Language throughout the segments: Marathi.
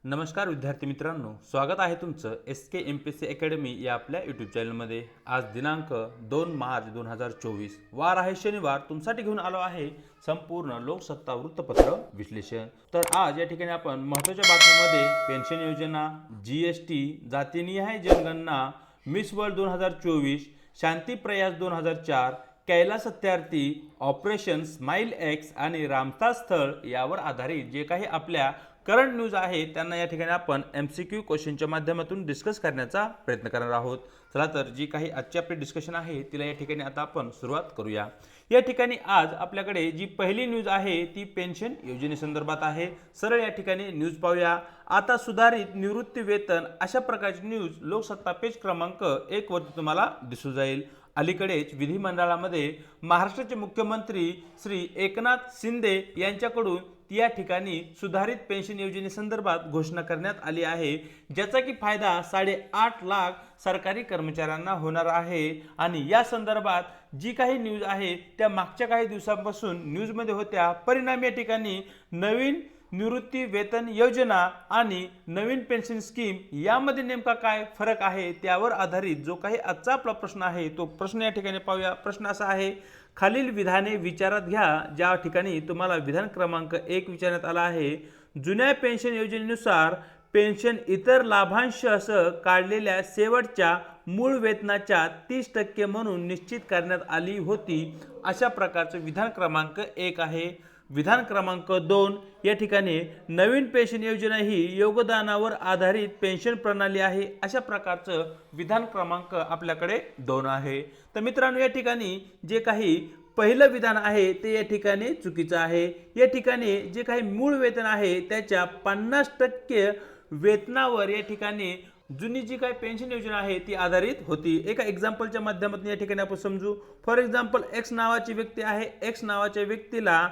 नमस्कार विद्यार्थी मित्रांनो, स्वागत आहे तुमचं SK MPSC अकॅडमी या आपल्या यूट्यूब चॅनलमध्ये। आज दिनांक 2 मार्च 2024 वार आहे शनिवार। तुमच्यासाठी घेऊन आलो आहे संपूर्ण लोकसत्ता वृत्तपत्र विश्लेषण। तर आज या ठिकाणी आपण महत्त्वाच्या बातम्यांमध्ये पेन्शन योजना, GST, जातीनिहाय जनगणना, miss world 2024, Shanti Prayas 2004, Kailash Satyarthi, operation smile X आणि रामता स्थळ यावर आधारित जे काही आपल्या करंट न्यूज आहे त्यांना या ठिकाणी आपण MCQ क्वेश्चनच्या माध्यमातून डिस्कस करण्याचा प्रयत्न करणार आहोत। चला तर जी काही आजची आपली डिस्कशन आहे तिला या ठिकाणी आता आपण सुरुवात करूया। या ठिकाणी आज आपल्याकडे जी पहिली न्यूज आहे ती पेन्शन योजनेसंदर्भात आहे। सरळ या ठिकाणी न्यूज पाहूया। आता सुधारित निवृत्ती वेतन अशा प्रकारची न्यूज लोकसत्ता पेज क्रमांक 1 वरती तुम्हाला दिसू जाईल। अलीकडेच विधिमंडळामध्ये महाराष्ट्राचे मुख्यमंत्री श्री एकनाथ शिंदे यांच्याकडून या ठिकाणी सुधारित पेन्शन योजनेसंदर्भात घोषणा करण्यात आली आहे, ज्याचा की फायदा 8.5 लाख सरकारी कर्मचाऱ्यांना होणार आहे। आणि या संदर्भात जी काही न्यूज आहे त्या मागच्या काही दिवसांपासून न्यूजमध्ये होत्या। परिणामी या ठिकाणी नवीन निवृत्ती वेतन योजना आणि नवीन पेन्शन स्कीम यामध्ये नेमका काय फरक आहे त्यावर आधारित जो काही आजचा आपला प्रश्न आहे तो प्रश्न या ठिकाणी पाहूया। प्रश्न असा आहे, खालील विधाने विचारात घ्या। ज्या ठिकाणी तुम्हाला विधान क्रमांक 1 विचारण्यात आला आहे, जुन्या पेन्शन योजनेनुसार पेन्शन इतर लाभांशासह काढलेल्या शेवटच्या मूळ वेतनाच्या 30% म्हणून निश्चित करण्यात आली होती। अशा प्रकारचे विधान क्रमांक 1 आहे। विधान क्रमांक 2 या ठिकाणी नवीन पेन्शन योजना ही योगदानावर आधारित पेन्शन प्रणाली आहे। अशा प्रकारचं विधान क्रमांक आपल्याकडे 2 आहे। तर मित्रांनो या ठिकाणी जे काही पहिलं विधान आहे ते या ठिकाणी चुकीचं आहे। या ठिकाणी जे काही मूळ वेतन आहे त्याच्या 50% वेतनावर या ठिकाणी जुनी जी काही पेन्शन योजना आहे ती आधारित होती। एका एक्झाम्पलच्या माध्यमातून या ठिकाणी आपण समजू। फॉर एक्झाम्पल एक्स नावाची व्यक्ती आहे। एक्स नावाच्या व्यक्तीला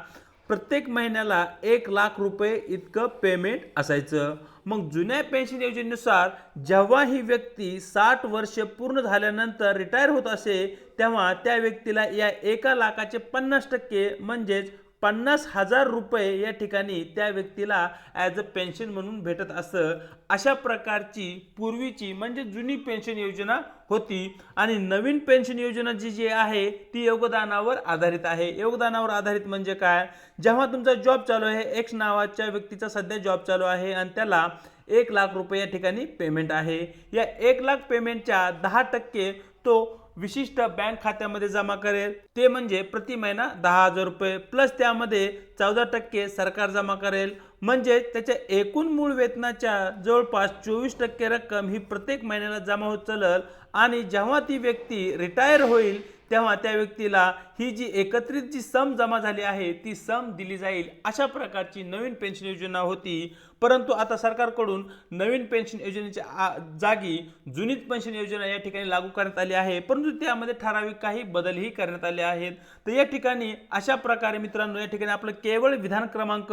प्रत्येक महिन्याला 1 लाख रुपये इतकं पेमेंट असायचं। मग जुन्या पेन्शन योजनेनुसार जेव्हा ही व्यक्ती 60 वर्ष पूर्ण झाल्यानंतर रिटायर होत असे तेव्हा त्या व्यक्तीला या 1 लाखाचे 50% म्हणजेच 50,000 रुपये या ठिकाणी त्या व्यक्तीला ॲज अ पेन्शन म्हणून भेटत असं। अशा प्रकारची पूर्वीची म्हणजे जुनी पेन्शन योजना होती। आणि नवीन पेन्शन योजना जी आहे ती योगदानावर आधारित आहे। योगदानावर आधारित म्हणजे काय, जेव्हा तुमचा जॉब चालू आहे, एक्स नावाच्या व्यक्तीचा सध्या जॉब चालू आहे आणि त्याला 1 लाख रुपये या ठिकाणी पेमेंट आहे। या 1 लाख पेमेंटच्या 10% तो विशिष्ट बँक खात्यामध्ये जमा करेल, ते म्हणजे प्रति महिना 10,000 रुपये प्लस त्यामध्ये 14% सरकार जमा करेल। म्हणजे त्याच्या एकूण मूळ वेतनाच्या जवळपास 24% रक्कम ही प्रत्येक महिन्याला जमा होत चालेल। आणि जेव्हा ती व्यक्ती रिटायर होईल तेव्हा त्या व्यक्तीला ही जी एकत्रित जी सम जमा झाली आहे ती सम दिली जाईल। अशा प्रकारची नवीन पेन्शन योजना होती। परंतु आता सरकारकडून नवीन पेन्शन योजनेच्या जागी जुनी पेन्शन योजना या ठिकाणी लागू करण्यात आली आहे, परंतु त्यामध्ये ठराविक काही बदलही करण्यात आले आहेत। तर या ठिकाणी अशा प्रकारे मित्रांनो या ठिकाणी आपलं केवळ विधान क्रमांक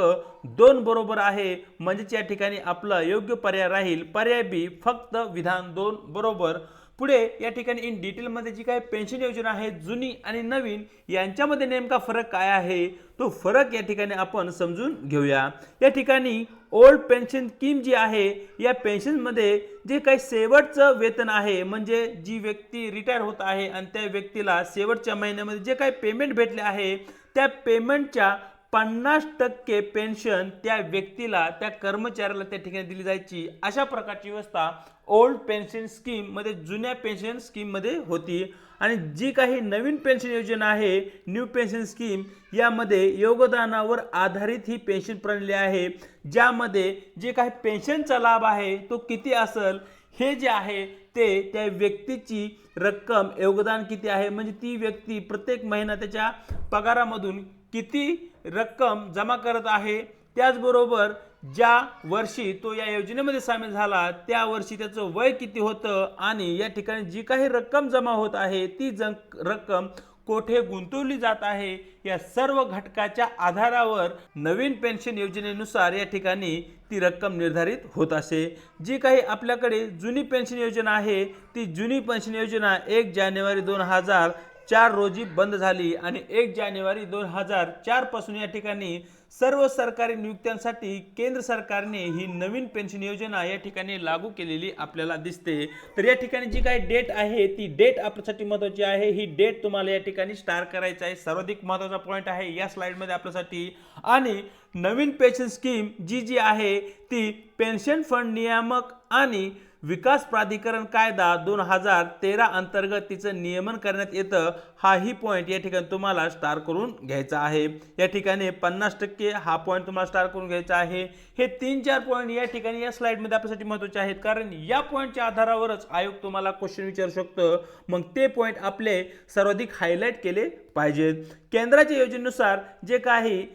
2 बरोबर आहे, म्हणजेच या ठिकाणी आपला योग्य पर्याय राहील पर्याय बी, फक्त विधान 2 बरोबर। पुढे या ठिकाणी इन डिटेलमध्ये जी काही पेन्शन योजना आहे जुनी आणि नवीन यांच्यामध्ये नेमका फरक काय आहे तो फरक या ठिकाणी आपण समजून घेऊया। या ठिकाणी ओल्ड पेन्शन स्कीम जी आहे या पेन्शनमध्ये जे काही शेवटचं वेतन आहे म्हणजे जी व्यक्ती रिटायर होत आहे आणि त्या व्यक्तीला शेवटच्या महिन्यामध्ये जे काही पेमेंट भेटले आहे त्या पेमेंटच्या 50% पेन्शन त्या व्यक्तीला त्या कर्मचाऱ्याला त्या ठिकाणी दिली जायची। अशा प्रकारची व्यवस्था ओल्ड पेन्शन स्कीम मध्ये जुन्या पेन्शन स्कीम मध्ये होती। आणि जी काही नवीन पेन्शन योजना आहे न्यू पेन्शन स्कीम यामध्ये योगदानावर आधारित ही पेन्शन प्रणाली आहे, ज्यामध्ये जे काही पेन्शनचा लाभ आहे तो किती असेल हे जे आहे ते त्या व्यक्तीची रक्कम योगदान किती आहे म्हणजे ती व्यक्ती प्रत्येक महिना त्याच्या पगारामधून किती रक्कम जमा करत आहे, त्याचबरोबर ज्या वर्षी तो या योजनेमध्ये सामील झाला त्या वर्षी त्याचं वय किती होतं आणि या ठिकाणी जी काही रक्कम जमा होत आहे ती रक्कम कोठे गुंतवली जात आहे या सर्व घटकाच्या आधारावर नवीन पेन्शन योजनेनुसार या ठिकाणी ती रक्कम निर्धारित होत असे। जी काही आपल्याकडे जुनी पेन्शन योजना आहे ती जुनी पेन्शन योजना 1 जानेवारी 2004 रोजी बंद झाली आणि 1 जानेवारी 2004 पासून या ठिकाणी सर्व सरकारी नियुक्त्यांसाठी केंद्र सरकारने ही नवीन पेन्शन योजना या ठिकाणी लागू केलेली आपल्याला दिसते। तर या ठिकाणी जी काही डेट आहे ती डेट आपल्यासाठी महत्त्वाची आहे। ही डेट तुम्हाला या ठिकाणी स्टार करायचं आहे, सर्वाधिक महत्त्वाचा पॉईंट आहे या स्लाइडमध्ये आपल्यासाठी। आणि नवीन पेन्शन स्कीम जी आहे ती पेन्शन फंड नियामक आणि विकास प्राधिकरण कायदा 2013 अंतर्गत तिचं नियमन करण्यात येतं। हाही पॉईंट या ठिकाणी तुम्हाला स्टार करून घ्यायचा आहे। या ठिकाणी 50% हा पॉईंट तुम्हाला स्टार करून घ्यायचा आहे। हे 3-4 पॉईंट या ठिकाणी या स्लाइडमध्ये आपल्यासाठी महत्त्वाचे आहेत, कारण या पॉईंटच्या आधारावरच आयोग तुम्हाला क्वेश्चन विचारू शकतो। मग ते पॉईंट आपले सर्वाधिक हायलाइट केले पाहिजेत। केंद्राच्या योजनेनुसार जे काही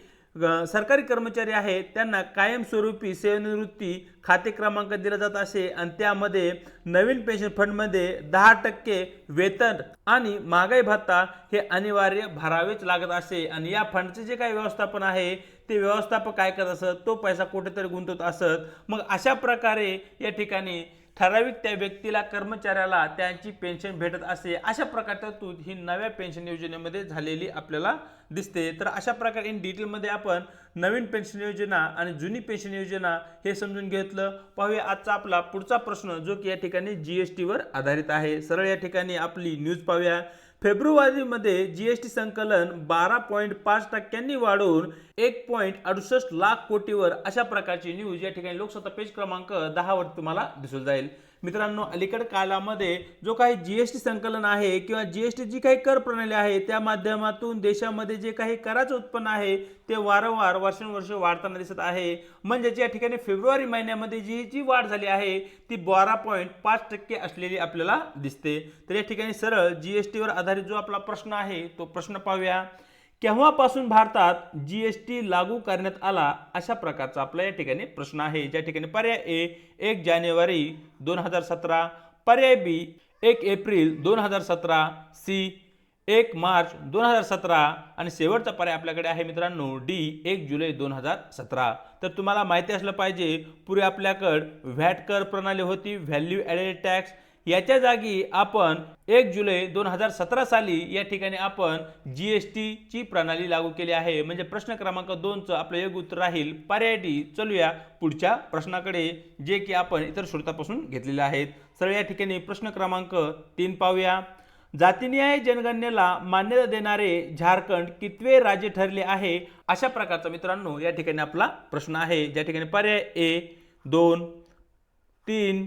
सरकारी कर्मचारी आहेत त्यांना कायमस्वरूपी सेवानिवृत्ती खाते क्रमांक दिला जात असे, आणि त्यामध्ये नवीन पेन्शन फंडमध्ये 10% वेतन आणि महागाई भत्ता हे अनिवार्य भरावेच लागत असे। आणि या फंडचे जे काही व्यवस्थापन आहे ते व्यवस्थापक काय करत असत, तो पैसा कुठेतरी गुंतवत असत। मग अशा प्रकारे या ठिकाणी ठराविक त्या व्यक्तीला कर्मचाऱ्याला त्यांची पेन्शन भेटत असे। अशा प्रकारची तरतूद ही नव्या पेन्शन योजनेमध्ये झालेली आपल्याला दिसते। तर अशा प्रकारे इन डिटेलमध्ये आपण नवीन पेन्शन योजना आणि जुनी पेन्शन योजना हे समजून घेतलं। पाहूया आजचा आपला पुढचा प्रश्न, जो की या ठिकाणी जीएसटी वर आधारित आहे। सरळ या ठिकाणी आपली न्यूज पाहूया। फेब्रुवारीमध्ये जीएसटी संकलन 12.5% वाढून 1.68 लाख कोटीवर, अशा प्रकारची न्यूज या ठिकाणी लोकसत्ता पेज क्रमांक 10 वर तुम्हाला दिसून जाईल। मित्रांनो, अलीकडे काळामध्ये जो काही जीएसटी संकलन आहे किंवा जीएसटी जी काही कर प्रणाली आहे त्या माध्यमातून देशामध्ये जे काही कराचं उत्पन्न आहे ते वारंवार वर्षानुवर्ष वाढताना दिसत आहे। म्हणजे या ठिकाणी फेब्रुवारी महिन्यामध्ये जी वाढ झाली आहे ती 12.5% असलेली आपल्याला दिसते। तर या ठिकाणी सरळ जीएसटी वर आधारित जो आपला प्रश्न आहे तो प्रश्न पाहूया। केव्हापासून भारतात जीएसटी लागू करण्यात आला, अशा प्रकारचा आपला या ठिकाणी प्रश्न आहे। ज्या ठिकाणी पर्याय ए 1 जानेवारी 2017, पर्याय बी 1 एप्रिल 2017, सी 1 मार्च 2017 आणि शेवटचा पर्याय आपल्याकडे आहे मित्रांनो डी 1 जुलै 2017। तर तुम्हाला माहिती असलं पाहिजे, पूर्वी आपल्याकडे व्हॅट कर प्रणाली होती, व्हॅल्यू ॲडेड टॅक्स। याच्या जागी आपण 1 जुलै 2017 साली या ठिकाणी आपण जीएसटी ची प्रणाली लागू केली आहे। म्हणजे प्रश्न क्रमांक 2 चं आपलं योग्य उत्तर राहील पर्याय डी। चलूया पुढच्या प्रश्नाकडे, जे की आपण इतर स्रोतापासून घेतलेले आहेत। सरळ या ठिकाणी प्रश्न क्रमांक 3 पाहूया। जातीनिहाय जनगणनेला मान्यता देणारे झारखंड कितवे राज्य ठरले आहे, अशा प्रकारचा मित्रांनो या ठिकाणी आपला प्रश्न आहे। ज्या ठिकाणी पर्याय ए 2, 3,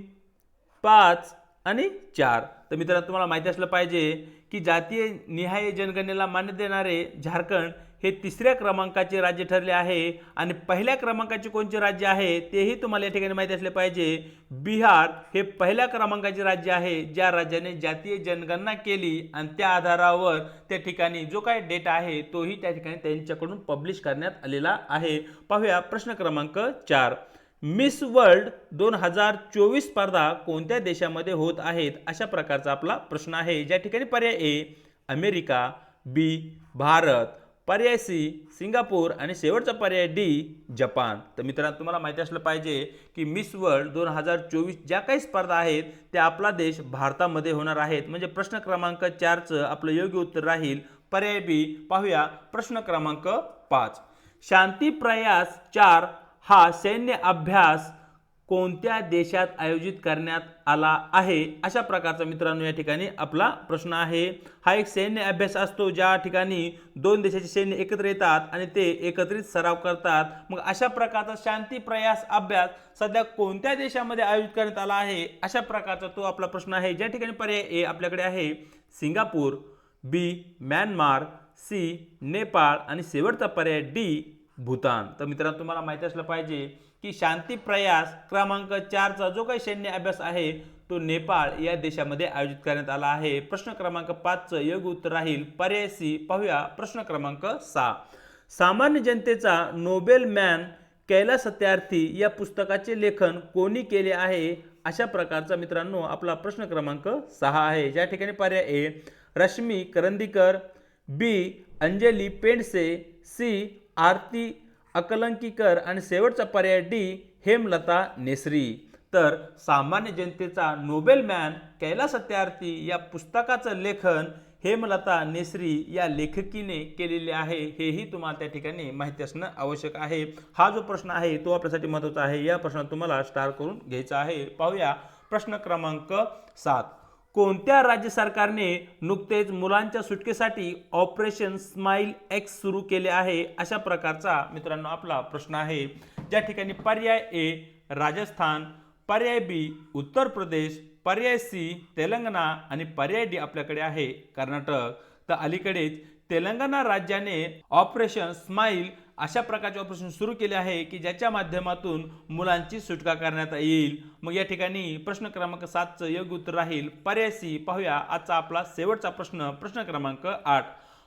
5 आणि 4। तर मित्रांनो, तुम्हाला माहिती असलं पाहिजे की जातीय निहाय जनगणनेला मान्यता देणारे झारखंड हे 3ऱ्या क्रमांकाचे राज्य ठरले आहे। आणि पहिल्या क्रमांकाचे कोणते राज्य आहे तेही तुम्हाला या ठिकाणी माहिती असले पाहिजे। बिहार हे पहिल्या क्रमांकाचे राज्य आहे, ज्या राज्याने जातीय जनगणना केली आणि त्या आधारावर त्या ठिकाणी जो काही डेटा आहे तोही त्या ठिकाणी त्यांच्याकडून पब्लिश करण्यात आलेला आहे। पाहूया प्रश्न क्रमांक 4। मिस वर्ल्ड 2024 स्पर्धा कोणत्या देशामध्ये होत आहेत, अशा प्रकारचा आपला प्रश्न आहे। ज्या ठिकाणी पर्याय ए अमेरिका, बी भारत, पर्याय सी सिंगापूर आणि शेवटचा पर्याय डी जपान। तर मित्रांनो, तुम्हाला माहिती असलं पाहिजे की मिस वर्ल्ड 2024 ज्या काही स्पर्धा आहेत त्या आपला देश भारतामध्ये होणार आहेत। म्हणजे प्रश्न क्रमांक 4 चं आपलं योग्य उत्तर राहील पर्याय बी। पाहूया प्रश्न क्रमांक 5। शांती प्रयास 4 हा सैन्य अभ्यास कोणत्या देशात आयोजित करण्यात आला आहे, अशा प्रकारचा मित्रांनो या ठिकाणी आपला प्रश्न आहे। हा एक सैन्य अभ्यास असतो ज्या ठिकाणी 2 देशाचे सैन्य एकत्र येतात आणि ते एकत्रित सराव करतात। मग अशा प्रकारचा शांती प्रयास अभ्यास सध्या कोणत्या देशामध्ये आयोजित करण्यात आला आहे, अशा प्रकारचा तो आपला प्रश्न आहे। ज्या ठिकाणी पर्याय ए आपल्याकडे आहे सिंगापूर, बी म्यानमार, सी नेपाळ आणि शेवटचा पर्याय डी भूतान। तर मित्रांनो, तुम्हाला माहिती असलं पाहिजे की शांती प्रयास क्रमांक 4 चा जो काही सैन्य अभ्यास आहे तो नेपाळ या देशामध्ये आयोजित करण्यात आला आहे। प्रश्न क्रमांक 5 चं योग्य उत्तर राहील पर्याय सी। पाहूया प्रश्न क्रमांक 6। सामान्य जनतेचा नोबेल मॅन कैलास सत्यार्थी या पुस्तकाचे लेखन कोणी केले आहे, अशा प्रकारचा मित्रांनो आपला प्रश्न क्रमांक 6 आहे। ज्या ठिकाणी पर्याय ए रश्मी करंदीकर, बी अंजली पेंडसे, सी आरती अकलंकीकर आणि शेवटचा पर्याय डी हेमलता नेसरी। तर सामान्य जनतेचा नोबेल मॅन कैलास सत्यार्थी या पुस्तकाचं लेखन हेमलता नेसरी या लेखकीने केलेले आहे, हेही तुम्हाला त्या ठिकाणी माहिती असणं आवश्यक आहे। हा जो प्रश्न आहे तो आपल्यासाठी महत्त्वाचा आहे, या प्रश्नात तुम्हाला स्टार करून घ्यायचा आहे। पाहूया प्रश्न क्रमांक 7, कोणत्या राज्य सरकारने नुकतेच मुलांच्या सुटकेसाठी ऑपरेशन स्माइल एक्स सुरू केले आहे, अशा प्रकारचा मित्रांनो आपला प्रश्न आहे। ज्या ठिकाणी पर्याय ए राजस्थान, पर्याय बी उत्तर प्रदेश, पर्याय सी तेलंगणा आणि पर्याय डी आपल्याकडे आहे कर्नाटक। तर अलीकडेच तेलंगणा राज्याने ऑपरेशन स्माइल अशा प्रकारचे ऑपरेशन सुरू केले आहे की ज्याच्या माध्यमातून मुलांची सुटका करण्यात येईल। मग या ठिकाणी प्रश्न क्रमांक 7चं योग्य उत्तर राहील पर्याय सी। पाहूया आजचा आपला शेवटचा प्रश्न, प्रश्न क्रमांक 8,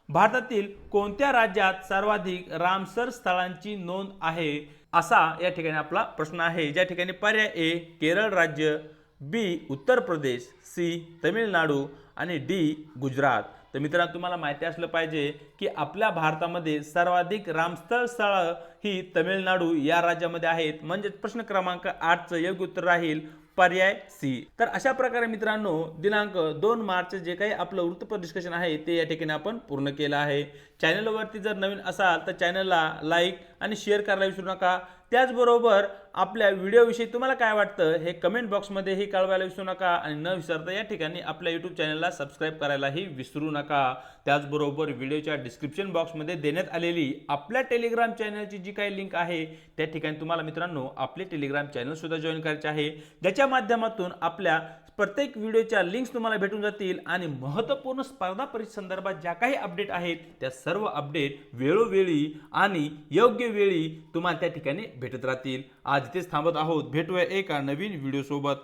भारतातील कोणत्या राज्यात सर्वाधिक रामसर स्थळांची नोंद आहे, असा या ठिकाणी आपला प्रश्न आहे। ज्या ठिकाणी पर्याय ए केरळ राज्य, बी उत्तर प्रदेश, सी तमिळनाडू आणि डी गुजरात। तर मित्रांनो तुम्हाला माहिती असलं पाहिजे की आपल्या भारतामध्ये सर्वाधिक रामस्थळ स्थळं ही तमिळनाडू या राज्यामध्ये आहेत, म्हणजे प्रश्न क्रमांक 8चं योग्य उत्तर राहील पर्याय सी। तर अशा प्रकारे मित्रांनो दिनांक 2 मार्च जे काही आपलं वृत्तपत्र डिस्कशन आहे ते या ठिकाणी आपण पूर्ण केलं आहे। चॅनलवरती जर नवीन असाल तर चॅनलला लाईक आणि शेअर करायला विसरू नका। त्याचबरोबर आपल्या व्हिडिओविषयी तुम्हाला काय वाटतं हे कमेंट बॉक्समध्येही कळवायला विसरू नका आणि न विसरता या ठिकाणी आपल्या यूट्यूब चॅनलला सबस्क्राईब करायलाही विसरू नका। त्याचबरोबर व्हिडिओच्या डिस्क्रिप्शन बॉक्समध्ये देण्यात आलेली आपल्या टेलिग्राम चॅनलची जी काही लिंक आहे त्या ठिकाणी तुम्हाला मित्रांनो आपले टेलिग्राम चॅनल सुद्धा जॉईन करायचे आहे, ज्याच्या माध्यमातून आपल्या प्रत्येक व्हिडिओच्या लिंक्स तुम्हाला भेटून जातील आणि महत्त्वपूर्ण स्पर्धा परीक्षा संदर्भात ज्या काही अपडेट आहेत त्या सर्व अपडेट वेळोवेळी आणि योग्य वेळी तुम्हाला त्या ठिकाणी भेटत राहतील। आज इथेच थांबत आहोत, भेटूया एका नवीन व्हिडिओ सोबत।